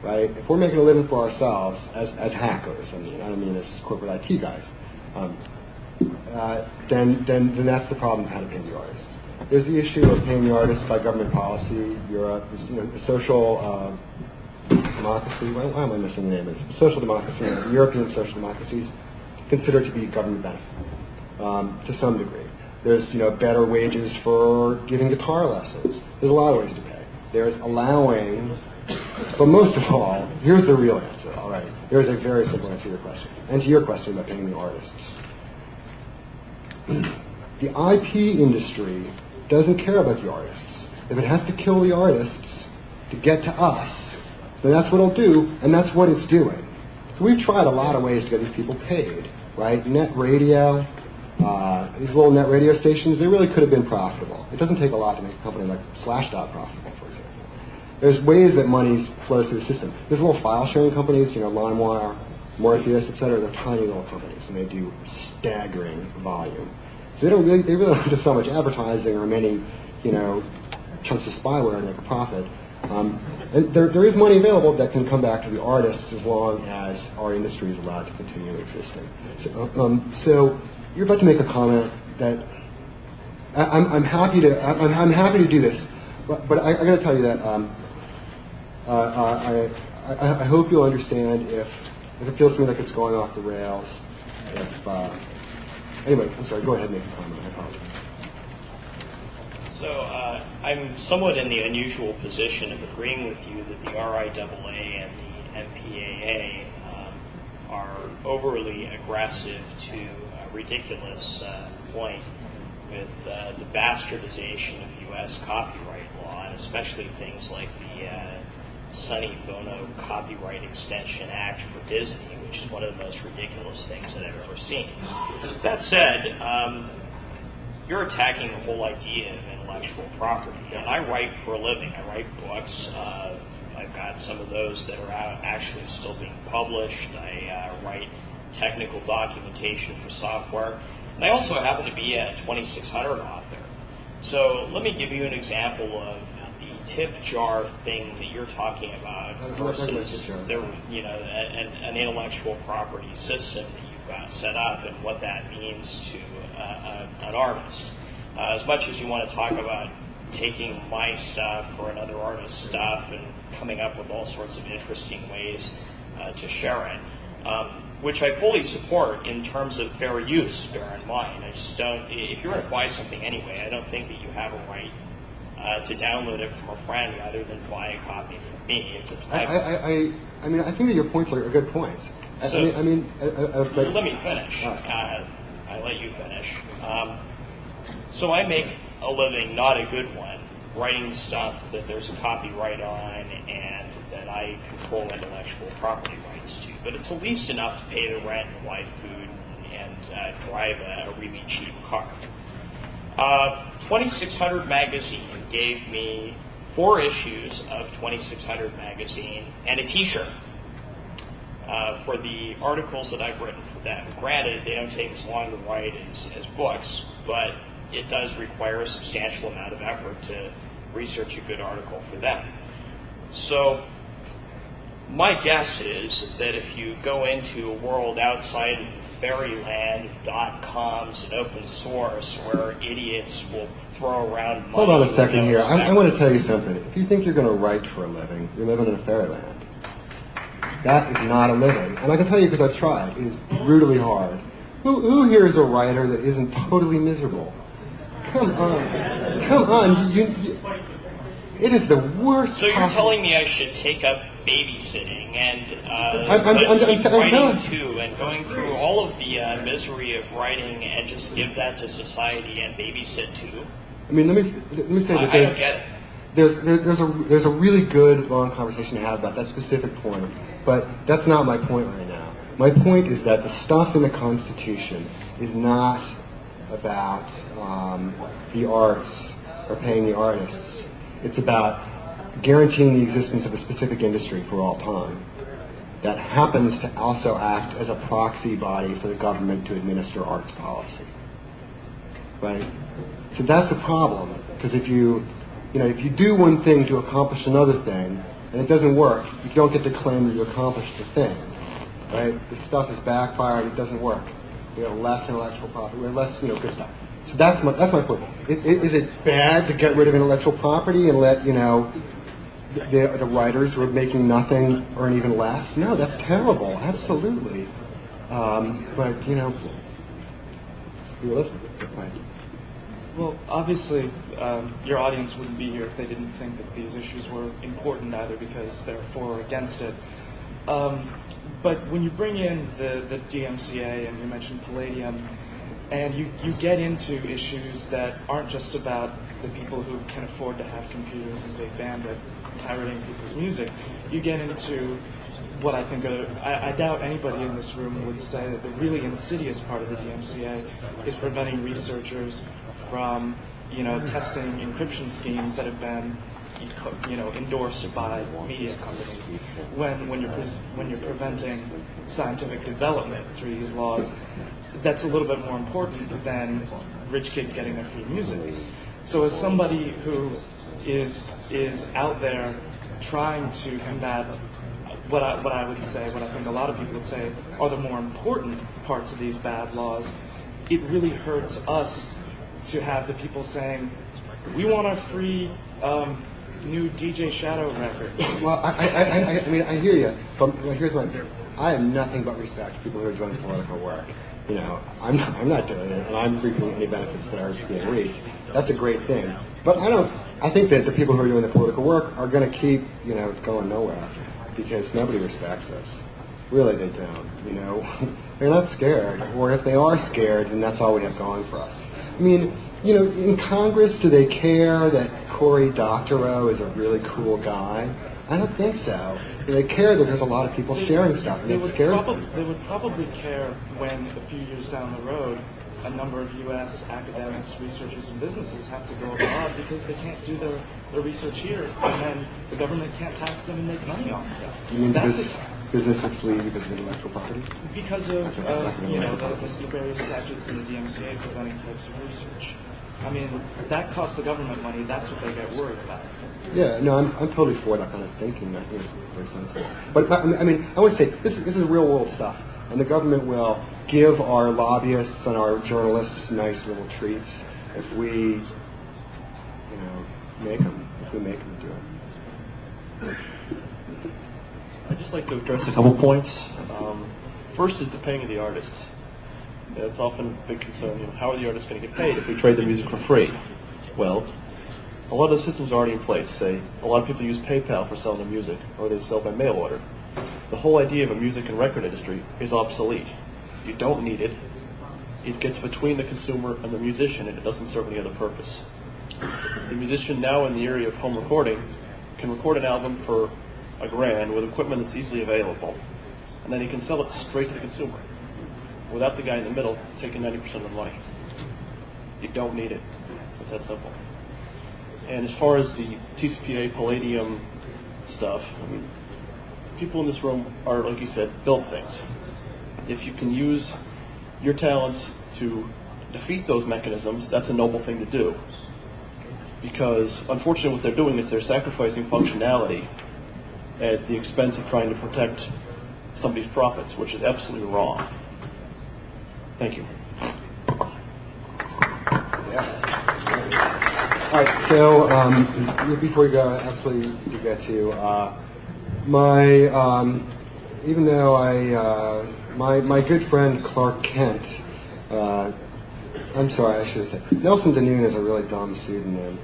[SPEAKER 1] Right? If we're making a living for ourselves as hackers, I don't mean as corporate IT guys, then that's the problem of how to pay the artists. There's the issue of paying the artists by government policy. Europe, you know, social democracy. Why am I missing the name of it? Social democracy. European social democracies consider it to be government benefit to some degree. There's, you know, better wages for giving guitar lessons. There's a lot of ways to pay. There's allowing, but most of all, here's the real answer. All right, there's a very simple answer to your question, and to your question about paying the artists. The IP industry doesn't care about the artists. If it has to kill the artists to get to us, then that's what it'll do, and that's what it's doing. So we've tried a lot of ways to get these people paid, right? Net radio, these little net radio stations, they really could have been profitable. It doesn't take a lot to make a company like Slashdot profitable, for example. There's ways that money flows through the system. There's little file sharing companies, you know, LimeWire, Morpheus, etc. They're tiny little companies, and they do staggering volume. So they really don't do so much advertising or many, you know, chunks of spyware to make a profit. And there is money available that can come back to the artists as long as our industry is allowed to continue existing. So you're about to make a comment that I'm happy to do this, but I got to tell you that I hope you'll understand if it feels to me like it's going off the rails. Anyway, I'm sorry. Go ahead and make a comment. I apologize.
[SPEAKER 6] So I'm somewhat in the unusual position of agreeing with you that the RIAA and the MPAA are overly aggressive to a ridiculous point with the bastardization of U.S. copyright law, and especially things like the Sonny Bono Copyright Extension Act for Disney, which is one of the most ridiculous things that I've ever seen. That said, you're attacking the whole idea of intellectual property. And I write for a living. I write books. I've got some of those that are actually still being published. I write technical documentation for software. And I also happen to be a 2600 author. So let me give you an example of the tip jar thing that you're talking about versus an intellectual property system that you've got set up and what that means to an artist. As much as you want to talk about taking my stuff or another artist's stuff and coming up with all sorts of interesting ways to share it, which I fully support in terms of fair use, bear in mind. I just don't, if you're going to buy something anyway, I don't think that you have a right to download it from a friend rather than buy a copy from me. If it's my
[SPEAKER 1] I mean, I think that your points are good points.
[SPEAKER 6] So, let me finish. I let you finish. So I make a living, not a good one, writing stuff that there's a copyright on and that I control intellectual property rights to. But it's at least enough to pay the rent and buy food and drive a really cheap car. 2600 Magazine gave me 4 issues of 2600 Magazine and a t-shirt for the articles that I've written for them. Granted, they don't take as long to write as books, but it does require a substantial amount of effort to research a good article for them. So My guess is that if you go into a world outside of fairyland, .coms, and open source, where idiots will throw around money...
[SPEAKER 1] Hold on a second here. I
[SPEAKER 6] without
[SPEAKER 1] want to tell you something. If you think you're going to write for a living, you're living in a fairyland. That is not a living. And I can tell you because I've tried. It is brutally hard. Who here is a writer that isn't totally miserable? Come on. Come on. It is the worst.
[SPEAKER 6] So you're
[SPEAKER 1] possible.
[SPEAKER 6] telling me I should take up babysitting and
[SPEAKER 1] I'm
[SPEAKER 6] keep writing
[SPEAKER 1] telling-
[SPEAKER 6] too, and going through all of the misery of writing, and just give that to society and babysit too?
[SPEAKER 1] I mean, let me say that
[SPEAKER 6] I don't get it.
[SPEAKER 1] there's a really good long conversation to have about that specific point, but that's not my point right now. My point is that the stuff in the Constitution is not about the arts or paying the artists. It's about guaranteeing the existence of a specific industry for all time that happens to also act as a proxy body for the government to administer arts policy. Right? So that's a problem, because if you do one thing to accomplish another thing and it doesn't work, you don't get to claim that you accomplished the thing. Right? This stuff is backfired, it doesn't work. We have less intellectual property, we have less good stuff. So that's my point. Is it bad to get rid of intellectual property and let the writers who are making nothing earn even less? No, that's terrible. Absolutely. But be realistic. Right.
[SPEAKER 10] Well, obviously, your audience wouldn't be here if they didn't think that these issues were important either, because they're for or against it. But when you bring in the DMCA and you mentioned Palladium, and you get into issues that aren't just about the people who can afford to have computers and big bandwidth pirating people's music, you get into what I think I doubt anybody in this room would say that the really insidious part of the DMCA is preventing researchers from testing encryption schemes that have been endorsed by media companies. When you're preventing scientific development through these laws, that's a little bit more important than rich kids getting their free music. So as somebody who is out there trying to combat what I would say, what I think a lot of people would say are the more important parts of these bad laws, it really hurts us to have the people saying, we want our free new DJ Shadow record.
[SPEAKER 1] Well, I mean, I hear you. But here's my thing. I have nothing but respect for people who are doing political work. I'm not doing it, and I'm reaping any benefits that are being reaped. That's a great thing. But I think that the people who are doing the political work are going to keep, going nowhere, because nobody respects us. Really, they don't. They're not scared, or if they are scared, then that's all we have going for us. I mean, in Congress, do they care that Cory Doctorow is a really cool guy? I don't think so. They care that there's a lot of people sharing stuff, and
[SPEAKER 10] They
[SPEAKER 1] it's
[SPEAKER 10] would
[SPEAKER 1] scary.
[SPEAKER 10] probably care when, a few years down the road, a number of U.S. academics, researchers, and businesses have to go abroad because they can't do their research here, and then the government can't tax them and make money off of them.
[SPEAKER 1] You mean
[SPEAKER 10] That's
[SPEAKER 1] business would flee because of intellectual property?
[SPEAKER 10] because of the various statutes in the DMCA preventing types of research. I mean, that costs the government money. That's what they get worried about.
[SPEAKER 1] Yeah, no, I'm totally for that kind of thinking. I think it's very sensible. But I mean, I would say this is real world stuff, and the government will give our lobbyists and our journalists nice little treats if we, make them do it.
[SPEAKER 11] I'd just like to address a couple points. First is the paying of the artists. It's often a big concern. How are the artists going to get paid if we trade the music for free? Well, a lot of the systems are already in place. Say, a lot of people use PayPal for selling their music, or they sell by mail order. The whole idea of a music and record industry is obsolete. You don't need it. It gets between the consumer and the musician, and it doesn't serve any other purpose. The musician now in the area of home recording can record an album for $1,000 with equipment that's easily available, and then he can sell it straight to the consumer without the guy in the middle taking 90% of the money. You don't need it. It's that simple. And as far as the TCPA Palladium stuff, I mean, people in this room are, like you said, build things. If you can use your talents to defeat those mechanisms, that's a noble thing to do. Because unfortunately what they're doing is they're sacrificing functionality at the expense of trying to protect somebody's profits, which is absolutely wrong. Thank you.
[SPEAKER 1] All right, so before we go, absolutely to get to even though my good friend Clark Kent, I'm sorry, I should have said, Nelson Danoon is a really dumb pseudonym.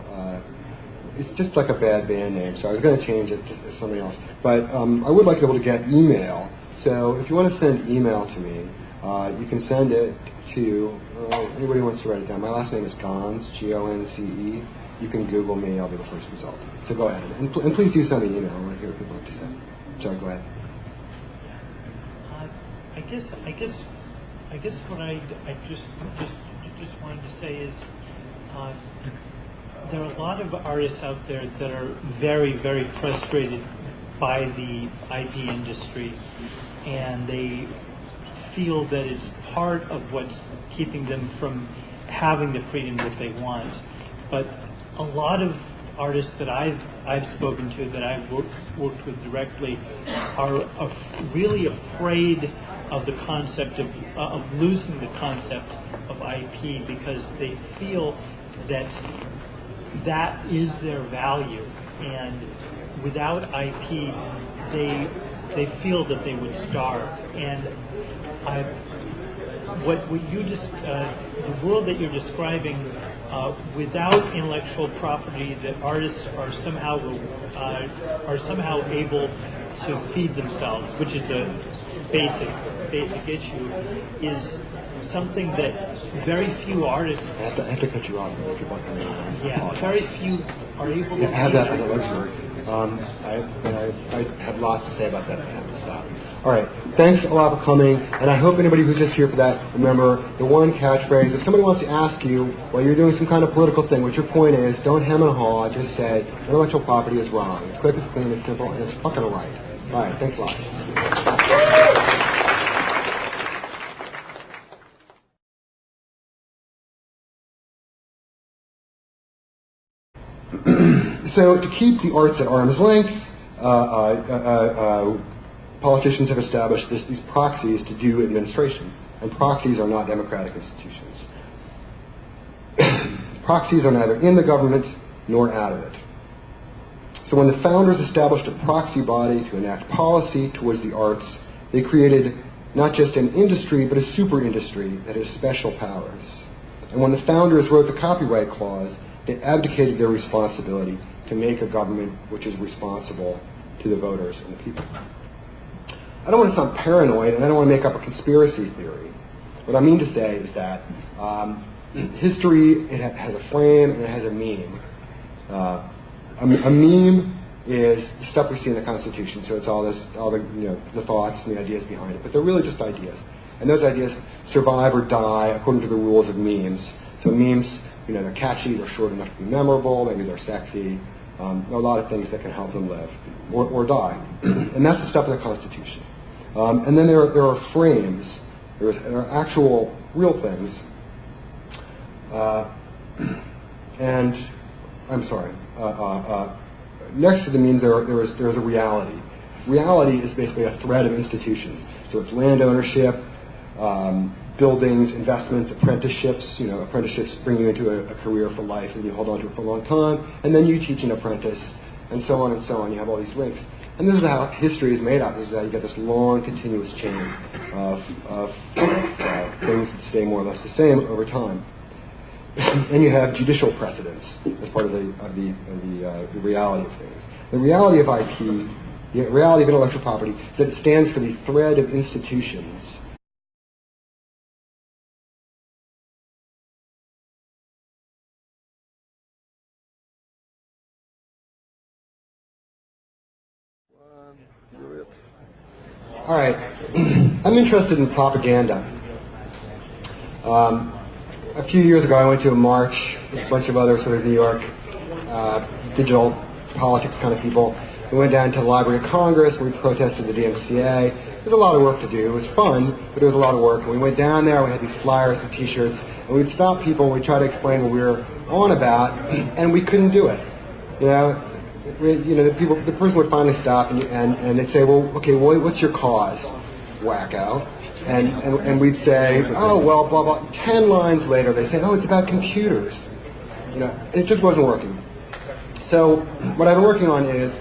[SPEAKER 1] It's just like a bad band name, so I was going to change it to something else. But I would like to be able to get email. So if you want to send email to me, you can send it to, anybody who wants to write it down. My last name is Gonce, G-O-N-C-E. You can Google me, I'll be the first result. So go ahead. And please do send me email. I want to hear what people have to say. Sorry, go ahead.
[SPEAKER 12] I guess what I just wanted to say is there are a lot of artists out there that are very, very frustrated by the IP industry, and they feel that it's part of what's keeping them from having the freedom that they want. But a lot of artists that I've spoken to, that I've worked with directly, are really afraid of the concept of losing the concept of IP, because they feel that that is their value, and without IP, they feel that they would starve. And what you just the world that you're describing, without intellectual property, that artists are somehow able to feed themselves, which is the basic issue, is something that very few artists.
[SPEAKER 1] I have to cut you off.
[SPEAKER 12] Yeah, very few are able to.
[SPEAKER 1] I have that as a luxury. I have lots to say about that. I have to stop. All right. Thanks a lot for coming, and I hope anybody who's just here for that, remember the one catchphrase. If somebody wants to ask you while you're doing some kind of political thing what your point is, don't hem and haw. Just say intellectual property is wrong. It's quick, it's clean, it's simple, and it's fucking right. All right. Thanks a lot. So to keep the arts at arm's length, politicians have established these proxies to do administration, and proxies are not democratic institutions. Proxies are neither in the government nor out of it. So when the founders established a proxy body to enact policy towards the arts, they created not just an industry, but a super industry that has special powers. And when the founders wrote the copyright clause, they abdicated their responsibility to make a government which is responsible to the voters and the people. I don't want to sound paranoid, and I don't want to make up a conspiracy theory. What I mean to say is that history, it has a frame and it has a meme. A meme is the stuff we see in the Constitution, so it's all the thoughts and the ideas behind it, but they're really just ideas. And those ideas survive or die according to the rules of memes. So memes, they're catchy, they're short enough to be memorable, maybe they're sexy. There are a lot of things that can help them live or die. And that's the stuff in the Constitution. And then there are frames. There are actual, real things. And I'm sorry. Next to the memes, there's a reality. Reality is basically a thread of institutions. So it's land ownership, buildings, investments, apprenticeships. Apprenticeships bring you into a career for life, and you hold on to it for a long time. And then you teach an apprentice, and so on and so on. You have all these links. And this is how history is made up. This is how you get this long, continuous chain of things that stay more or less the same over time. And you have judicial precedents as part of the reality of things. The reality of IP, the reality of intellectual property, is that it stands for the thread of institutions. All right, I'm interested in propaganda. A few years ago, I went to a march with a bunch of other sort of New York digital politics kind of people. We went down to the Library of Congress. We protested the DMCA. There's a lot of work to do. It was fun, but it was a lot of work. And we went down there. We had these flyers and T-shirts, and we'd stop people and we'd try to explain what we were on about, and we couldn't do it. the person would finally stop and they'd say, well, okay, what's your cause, wacko? And we'd say, oh, well, blah, blah. 10 lines later, they say, oh, it's about computers. It just wasn't working. So what I've been working on is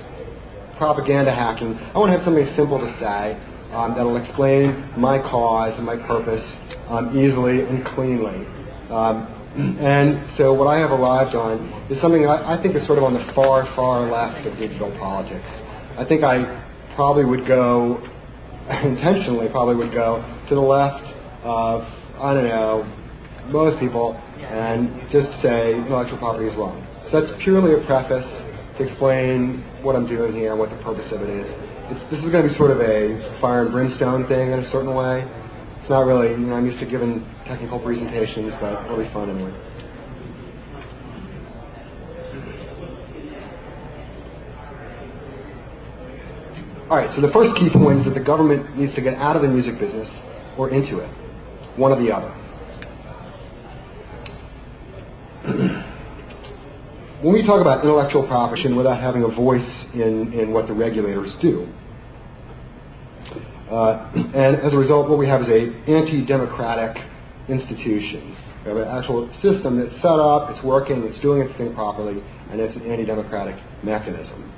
[SPEAKER 1] propaganda hacking. I want to have something simple to say that'll explain my cause and my purpose easily and cleanly. And so what I have arrived on is something I think is sort of on the far, far left of digital politics. I think I probably would go, intentionally probably would go to the left of, I don't know, most people and just say intellectual property is wrong. So that's purely a preface to explain what I'm doing here and what the purpose of it is. This is going to be sort of a fire and brimstone thing in a certain way. It's not really, I'm used to giving technical presentations, but it'll be fun anyway. All right, so the first key point is that the government needs to get out of the music business or into it, one or the other. When we talk about intellectual property without having a voice in what the regulators do, and as a result, what we have is an anti-democratic institution. We have an actual system that's set up, it's working, it's doing its thing properly, and it's an anti-democratic mechanism.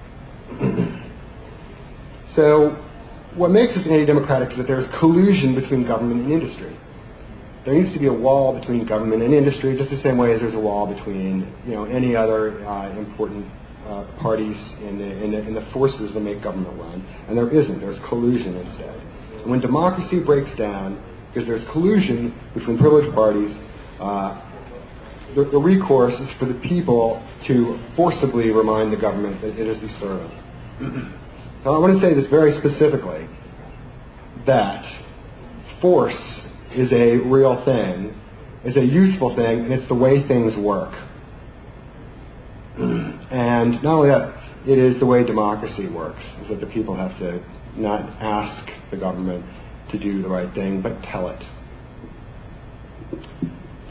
[SPEAKER 1] So what makes this anti-democratic is that there's collusion between government and industry. There needs to be a wall between government and industry, just the same way as there's a wall between any other important parties in the forces that make government run, and there isn't. There's collusion instead. And when democracy breaks down, because there's collusion between privileged parties, the recourse is for the people to forcibly remind the government that it is the servant. Now I want to say this very specifically, that force is a real thing, it's a useful thing, and it's the way things work. And not only that, it is the way democracy works, is that the people have to not ask the government to do the right thing, but tell it.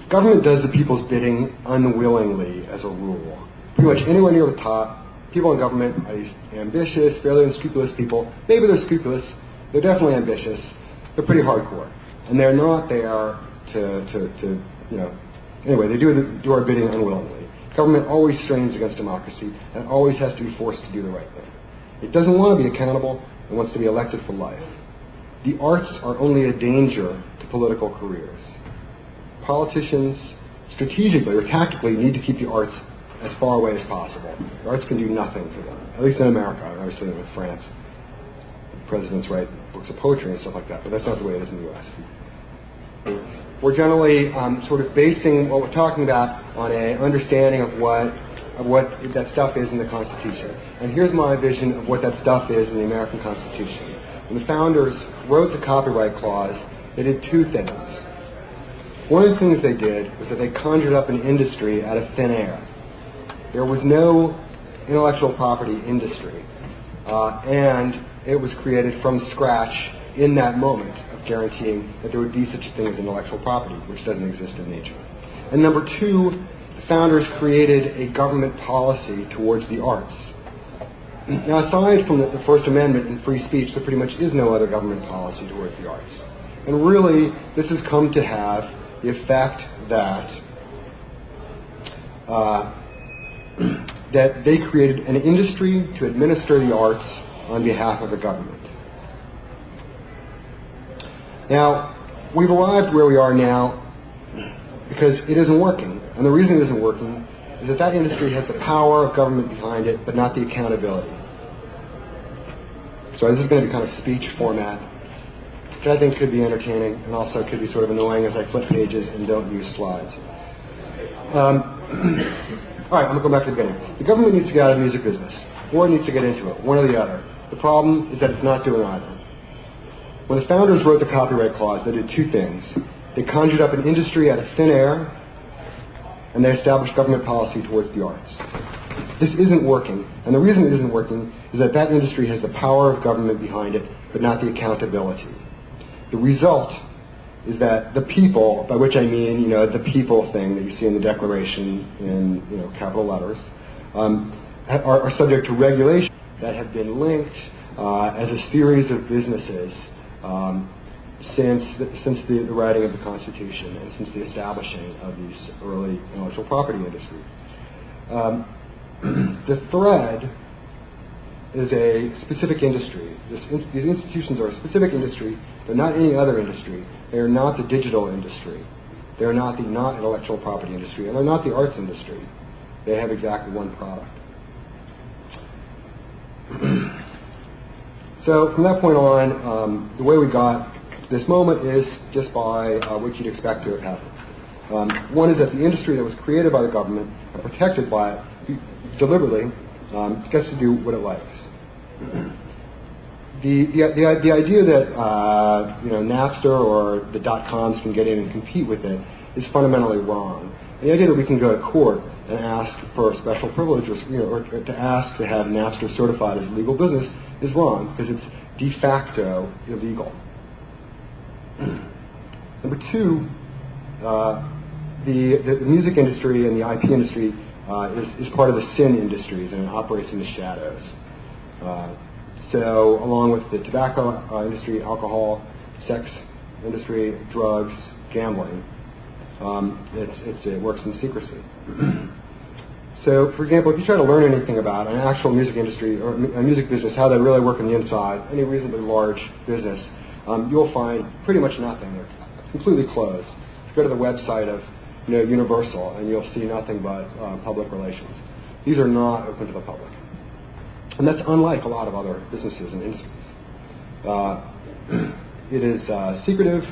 [SPEAKER 1] Government does the people's bidding unwillingly as a rule. Pretty much anywhere near the top, people in government are these ambitious, fairly unscrupulous people. Maybe they're scrupulous, they're definitely ambitious, they're pretty hardcore. And they're not there anyway, they do our bidding unwillingly. Government always strains against democracy and always has to be forced to do the right thing. It doesn't want to be accountable, it wants to be elected for life. The arts are only a danger to political careers. Politicians strategically or tactically need to keep the arts as far away as possible. The arts can do nothing for them, at least in America. Obviously with France, presidents write books of poetry and stuff like that, but that's not the way it is in the U.S. We're generally sort of basing what we're talking about on an understanding of what that stuff is in the Constitution. And here's my vision of what that stuff is in the American Constitution. When the founders wrote the copyright clause, they did two things. One of the things they did was that they conjured up an industry out of thin air. There was no intellectual property industry, and it was created from scratch in that moment of guaranteeing that there would be such a thing as intellectual property, which doesn't exist in nature. And number two, the founders created a government policy towards the arts. Now, aside from the First Amendment and free speech, there pretty much is no other government policy towards the arts. And really, this has come to have the effect that that they created an industry to administer the arts on behalf of the government. Now, we've arrived where we are now because it isn't working. And the reason it isn't working is that that industry has the power of government behind it, but not the accountability. So this is going to be kind of speech format, which I think could be entertaining and also could be sort of annoying as I flip pages and don't use slides. All right, I'm going to go back to the beginning. The government needs to get out of the music business, or it needs to get into it, one or the other. The problem is that it's not doing either. When the founders wrote the copyright clause, they did two things. They conjured up an industry out of thin air, and they established government policy towards the arts. This isn't working, and the reason it isn't working is that that industry has the power of government behind it, but not the accountability. The result is that the people, by which I mean, the people thing that you see in the Declaration in, capital letters, are subject to regulation that have been linked as a series of businesses since the writing of the Constitution and since the establishing of these early intellectual property industries. The thread is a specific industry. These institutions are a specific industry. They're not any other industry. They are not the digital industry. They are not the intellectual property industry. And they're not the arts industry. They have exactly one product. So from that point on, the way we got to this moment is just by what you'd expect to have happened. One is that the industry that was created by the government and protected by it deliberately gets to do what it likes. The idea that Napster or the .coms can get in and compete with it is fundamentally wrong. The idea that we can go to court and ask for special privileges, or to ask to have Napster certified as a legal business is wrong because it's de facto illegal. Number two, the music industry and the IP industry is part of the sin industries, and it operates in the shadows. So along with the tobacco industry, alcohol, sex industry, drugs, gambling, it works in secrecy. So, for example, if you try to learn anything about an actual music industry or a music business, how they really work on the inside, any reasonably large business, you'll find pretty much nothing. They're completely closed. Just go to the website of Universal, and you'll see nothing but public relations. These are not open to the public. And that's unlike a lot of other businesses and industries. It is secretive.